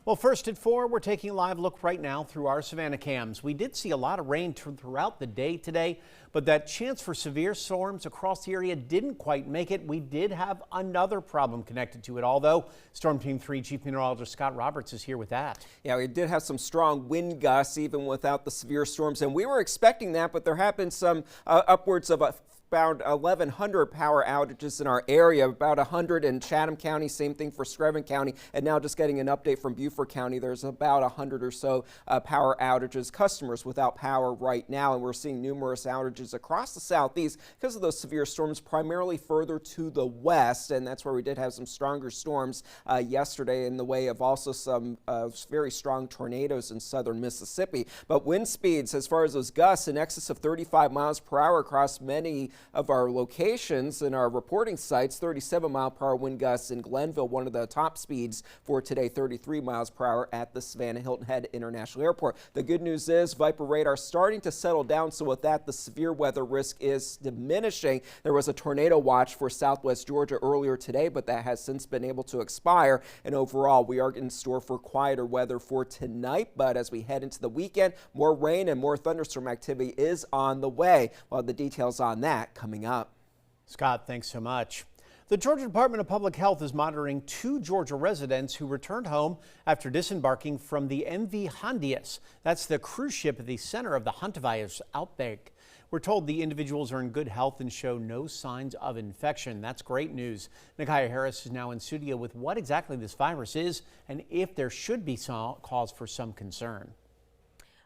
Well, first at 4, we're taking a live look right now through our Savannah cams. We did see a lot of rain throughout the day today, but that chance for severe storms across the area didn't quite make it. We did have another problem connected to it, although Storm Team 3 Chief Meteorologist Scott Roberts is here with that. Yeah, we did have some strong wind gusts even without the severe storms, and we were expecting that, but there have been some upwards of about 1,100 power outages in our area, about 100 in Chatham County, same thing for Screven County, and now just getting an update from Beaufort County. There's about 100 or so power outages, customers without power right now, and we're seeing numerous outages across the southeast because of those severe storms, primarily further to the west, and that's where we did have some stronger storms yesterday in the way of also some very strong tornadoes in southern Mississippi. But wind speeds, as far as those gusts, in excess of 35 miles per hour across many of our locations and our reporting sites. 37-mile-per-hour wind gusts in Glenville, one of the top speeds for today, 33 miles per hour at the Savannah Hilton Head International Airport. The good news is Viper radar starting to settle down, so with that, the severe weather risk is diminishing. There was a tornado watch for southwest Georgia earlier today, but that has since been able to expire, and overall, we are in store for quieter weather for tonight, but as we head into the weekend, more rain and more thunderstorm activity is on the way. Well, the details on that coming up. Scott, thanks so much. The Georgia Department of Public Health is monitoring 2 Georgia residents who returned home after disembarking from the MV Hantavirus. That's the cruise ship at the center of the Hantavirus outbreak. We're told the individuals are in good health and show no signs of infection. That's great news. Hantavirus is now in studio with what exactly this virus is and if there should be some cause for some concern.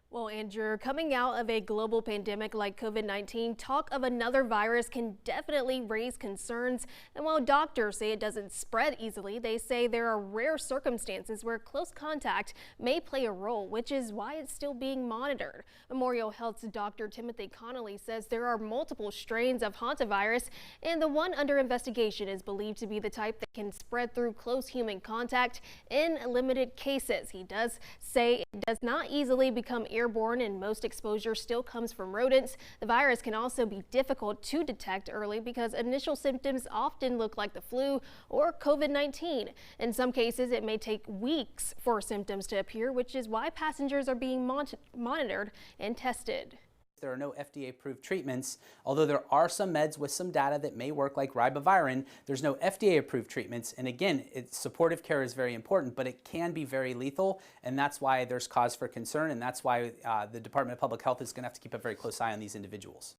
Well, Andrew, coming out of a global pandemic like COVID-19, talk of another virus can definitely raise concerns. And while doctors say it doesn't spread easily, they say there are rare circumstances where close contact may play a role, which is why it's still being monitored. Memorial Health's Dr. Timothy Connolly says there are multiple strains of hantavirus, and the one under investigation is believed to be the type that can spread through close human contact in limited cases. He does say it does not easily become airborne, and most exposure still comes from rodents. The virus can also be difficult to detect early because initial symptoms often look like the flu or COVID-19. In some cases, it may take weeks for symptoms to appear, which is why passengers are being monitored and tested. There are no FDA-approved treatments. Although there are some meds with some data that may work, like ribavirin, there's no FDA-approved treatments. And again, supportive care is very important, but it can be very lethal, and that's why there's cause for concern, and that's why the Department of Public Health is going to have to keep a very close eye on these individuals.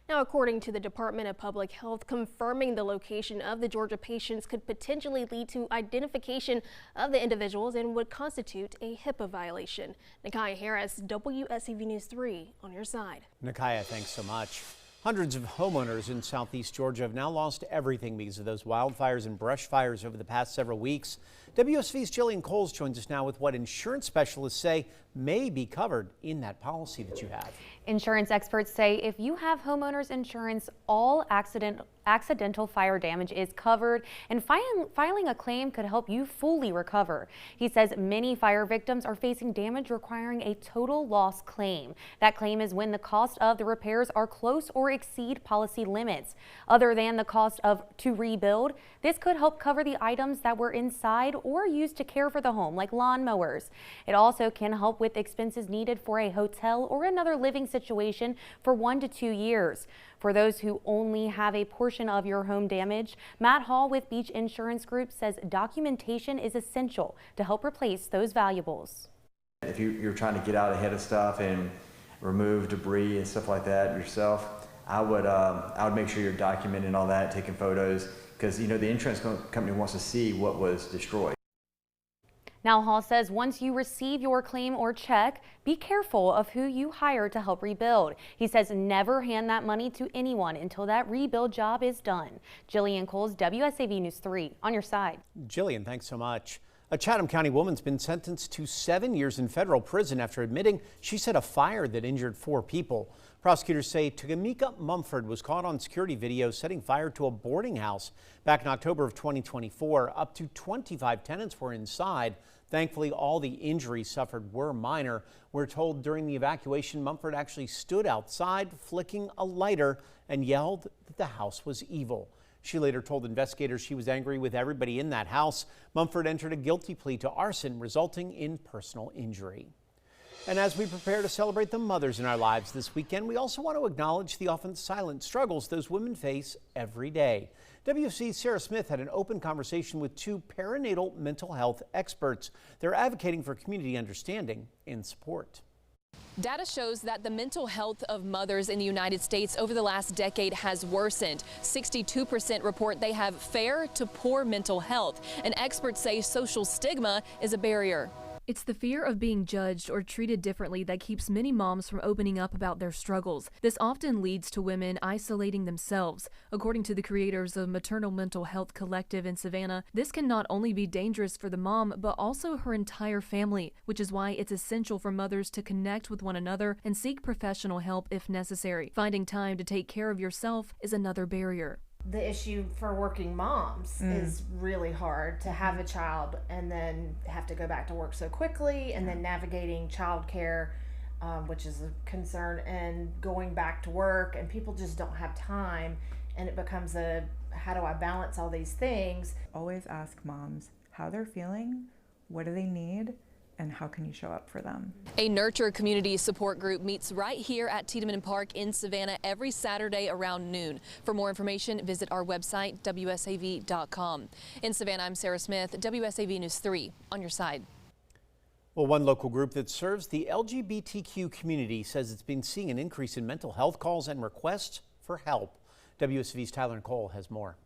Now, according to the Department of Public Health, confirming the location of the Georgia patients could potentially lead to identification of the individuals and would constitute a HIPAA violation. Nakaya Harris, WSEV News 3, on your side. Nakaya, thanks so much. Hundreds of homeowners in southeast Georgia have now lost everything because of those wildfires and brush fires over the past several weeks. WSV's Jillian Coles joins us now with what insurance specialists say may be covered in that policy that you have. Insurance experts say if you have homeowners insurance, all accidental fire damage is covered, and filing a claim could help you fully recover. He says many fire victims are facing damage requiring a total loss claim. That claim is when the cost of the repairs are close or exceed policy limits. Other than the cost to rebuild, this could help cover the items that were inside or used to care for the home, like lawnmowers. It also can help with expenses needed for a hotel or another living situation for 1 to 2 years. For those who only have a portion of your home damaged, Matt Hall with Beach Insurance Group says documentation is essential to help replace those valuables. If you're trying to get out ahead of stuff and remove debris and stuff like that yourself, I would make sure you're documenting all that, taking photos, because the insurance company wants to see what was destroyed. Now, Hall says once you receive your claim or check, be careful of who you hire to help rebuild. He says never hand that money to anyone until that rebuild job is done. Jillian Coles, WSAV News 3, on your side. Jillian, thanks so much. A Chatham County woman's been sentenced to 7 years in federal prison after admitting she set a fire that injured 4 people. Prosecutors say Tagamika Mumford was caught on security video setting fire to a boarding house back in October of 2024. Up to 25 tenants were inside. Thankfully, all the injuries suffered were minor. We're told during the evacuation, Mumford actually stood outside, flicking a lighter, and yelled that the house was evil. She later told investigators she was angry with everybody in that house. Mumford entered a guilty plea to arson, resulting in personal injury. And as we prepare to celebrate the mothers in our lives this weekend, we also want to acknowledge the often silent struggles those women face every day. WFC's Sarah Smith had an open conversation with two perinatal mental health experts. They're advocating for community understanding and support. Data shows that the mental health of mothers in the United States over the last decade has worsened. 62% report they have fair to poor mental health, and experts say social stigma is a barrier. It's the fear of being judged or treated differently that keeps many moms from opening up about their struggles. This often leads to women isolating themselves. According to the creators of Maternal Mental Health Collective in Savannah, this can not only be dangerous for the mom, but also her entire family, which is why it's essential for mothers to connect with one another and seek professional help if necessary. Finding time to take care of yourself is another barrier. The issue for working moms is really hard to have a child and then have to go back to work so quickly, and then navigating childcare, which is a concern, and going back to work, and people just don't have time, and it becomes a how do I balance all these things? Always ask moms how they're feeling, what do they need, and how can you show up for them? A Nurture community support group meets right here at Tiedemann Park in Savannah every Saturday around noon. For more information, visit our website, WSAV.com. In Savannah, I'm Sarah Smith, WSAV News 3, on your side. Well, one local group that serves the LGBTQ community says it's been seeing an increase in mental health calls and requests for help. WSAV's Tyler Nicole has more.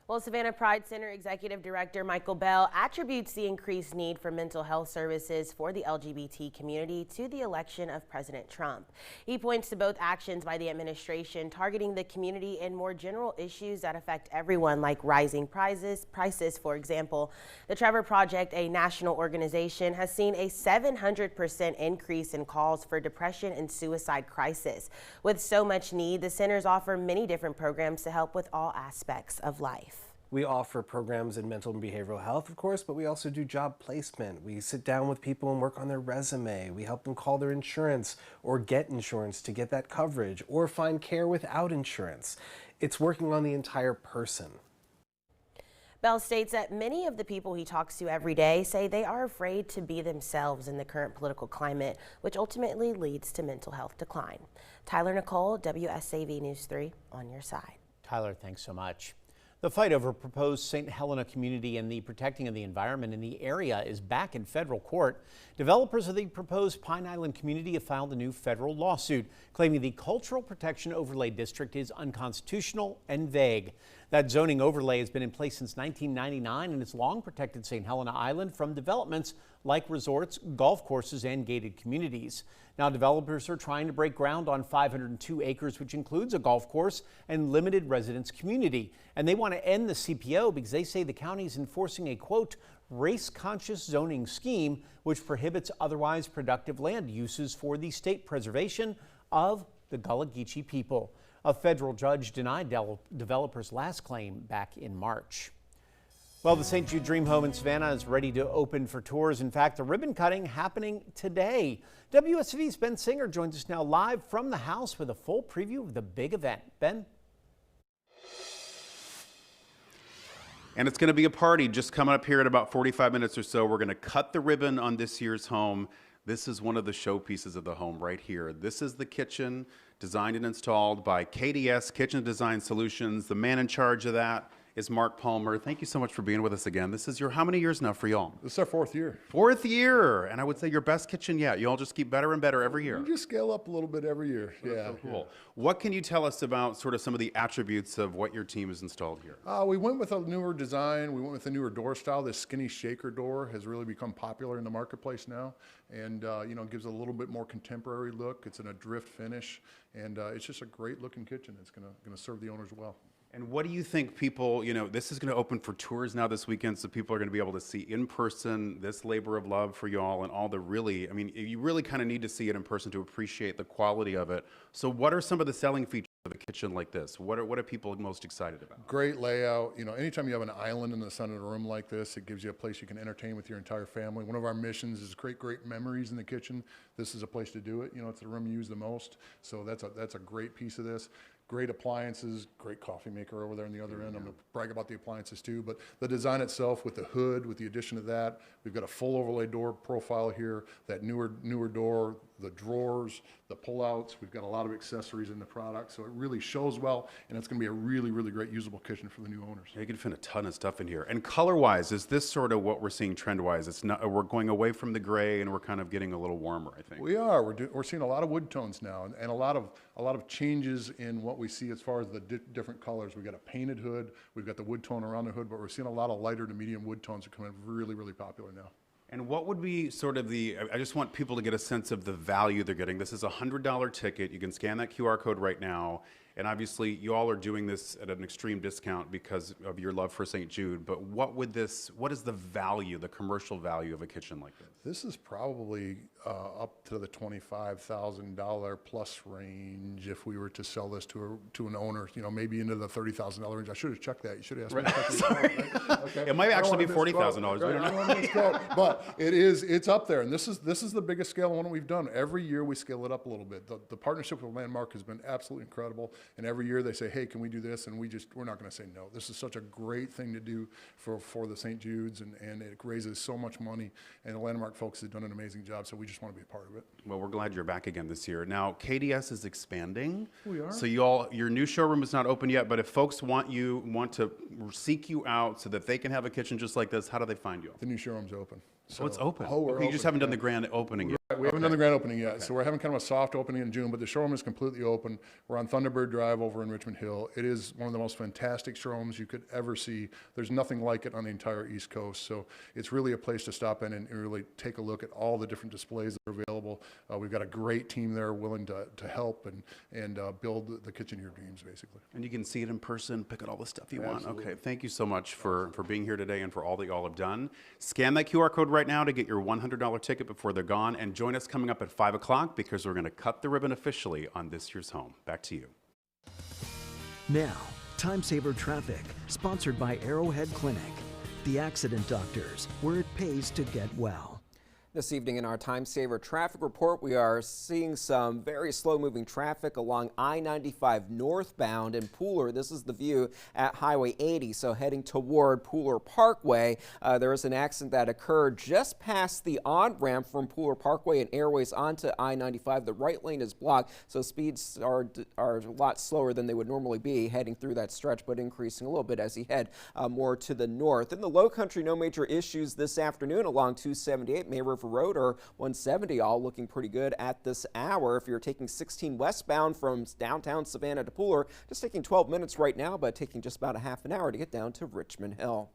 Well, Savannah Pride Center Executive Director Michael Bell attributes the increased need for mental health services for the LGBT community to the election of President Trump. He points to both actions by the administration targeting the community and more general issues that affect everyone, like rising prices. For example, the Trevor Project, a national organization, has seen a 700% increase in calls for depression and suicide crisis. With so much need, the centers offer many different programs to help with all aspects of life. We offer programs in mental and behavioral health, of course, but we also do job placement. We sit down with people and work on their resume. We help them call their insurance or get insurance to get that coverage or find care without insurance. It's working on the entire person. Bell states that many of the people he talks to every day say they are afraid to be themselves in the current political climate, which ultimately leads to mental health decline. Tyler Nicole, WSAV News 3, on your side. Tyler, thanks so much. The fight over proposed St. Helena community and the protecting of the environment in the area is back in federal court. Developers of the proposed Pine Island community have filed a new federal lawsuit claiming the Cultural Protection Overlay District is unconstitutional and vague. That zoning overlay has been in place since 1999 and has long protected St. Helena Island from developments like resorts, golf courses, and gated communities. Now developers are trying to break ground on 502 acres, which includes a golf course and limited residence community. And they want to end the CPO because they say the county is enforcing a, quote, race-conscious zoning scheme, which prohibits otherwise productive land uses for the state preservation of the Gullah Geechee people. A federal judge denied developers' last claim back in March. Well, the St. Jude Dream Home in Savannah is ready to open for tours. In fact, the ribbon cutting happening today. WSV's Ben Singer joins us now live from the house with a full preview of the big event. Ben? And it's going to be a party just coming up here in about 45 minutes or so. We're going to cut the ribbon on this year's home. This is one of the showpieces of the home right here. This is the kitchen designed and installed by KDS Kitchen Design Solutions. The man in charge of that is Mark Palmer. Thank you so much for being with us again. This is your, how many years now for y'all? This is our 4th year. 4th year, and I would say your best kitchen yet. You all just keep better and better every year. We just scale up a little bit every year. Yeah. So cool. What can you tell us about sort of some of the attributes of what your team has installed here? We went with a newer design. We went with a newer door style. This skinny shaker door has really become popular in the marketplace now, and you know, gives a little bit more contemporary look. It's in a drift finish, and it's just a great looking kitchen. It's gonna serve the owners well. And what do you think people, you know, this is going to open for tours now this weekend, so people are going to be able to see in person this labor of love for y'all and all the really, I mean, you really kind of need to see it in person to appreciate the quality of it. So what are some of the selling features of a kitchen like this? What are people most excited about? Great layout. You know, anytime you have an island in the center of the room like this, it gives you a place you can entertain with your entire family. One of our missions is create great memories in the kitchen. This is a place to do it. You know, it's the room you use the most. So that's a great piece of this. great appliances, great coffee maker over there on the other end. I'm going to brag about the appliances too, but the design itself with the hood, with the addition of that, we've got a full overlay door profile here, that newer door, the drawers, the pullouts. We've got a lot of accessories in the product, so it really shows well, and it's going to be a really, really great usable kitchen for the new owners. Yeah, you can fit a ton of stuff in here. And color-wise, is this sort of what we're seeing trend-wise? It's not. We're going away from the gray, and we're kind of getting a little warmer, I think. We are. We're seeing a lot of wood tones now, and a lot of changes in what we see as far as the different colors. We've got a painted hood. We've got the wood tone around the hood, but we're seeing a lot of lighter to medium wood tones that come in really, really popular now. And what would be sort of I just want people to get a sense of the value they're getting. This is a $100 ticket. You can scan that QR code right now. And obviously, you all are doing this at an extreme discount because of your love for St. Jude. But what is the value, the commercial value of a kitchen like this? This is probably up to the $25,000 plus range if we were to sell this to an owner. You know, maybe into the $30,000 range. I should have checked that. You should have asked me. Right? Okay. It might actually be $40,000. Right. I don't want to misquote, but it's up there. And this is the biggest scale one we've done. Every year we scale it up a little bit. The partnership with Landmark has been absolutely incredible. And every year they say, hey, can we do this? And we're not going to say no. This is such a great thing to do for the St. Jude's, and it raises so much money. And the Landmark folks have done an amazing job, so we just want to be a part of it. Well, we're glad you're back again this year. Now, KDS is expanding. We are. So your new showroom is not open yet, but if folks want to seek you out so that they can have a kitchen just like this, how do they find you? The new showroom's open. So it's open. Okay, you just haven't done the grand opening yet. Right, we haven't done the grand opening yet, so we're having kind of a soft opening in June, but the showroom is completely open. We're on Thunderbird Drive over in Richmond Hill. It is one of the most fantastic showrooms you could ever see. There's nothing like it on the entire East Coast, so it's really a place to stop in and really take a look at all the different displays that are available. We've got a great team there willing to help and build the kitchen of your dreams, basically. And you can see it in person, pick out all the stuff you want. Absolutely. Okay, thank you so much for being here today and for all that you all have done. Scan that QR code right now to get your $100 ticket before they're gone, and join us coming up at 5 o'clock because we're going to cut the ribbon officially on this year's home. Back to you. Now, Time Saver Traffic, sponsored by Arrowhead Clinic, the accident doctors, where it pays to get well. This evening in our Time Saver traffic report, we are seeing some very slow-moving traffic along I-95 northbound in Pooler. This is the view at Highway 80, so heading toward Pooler Parkway. There was an accident that occurred just past the on-ramp from Pooler Parkway and Airways onto I-95. The right lane is blocked, so speeds are a lot slower than they would normally be heading through that stretch, but increasing a little bit as you head more to the north. In the Low Country, no major issues this afternoon along 278 May River Road or 170, all looking pretty good at this hour. If you're taking 16 westbound from downtown Savannah to Pooler, just taking 12 minutes right now, but taking just about a half an hour to get down to Richmond Hill.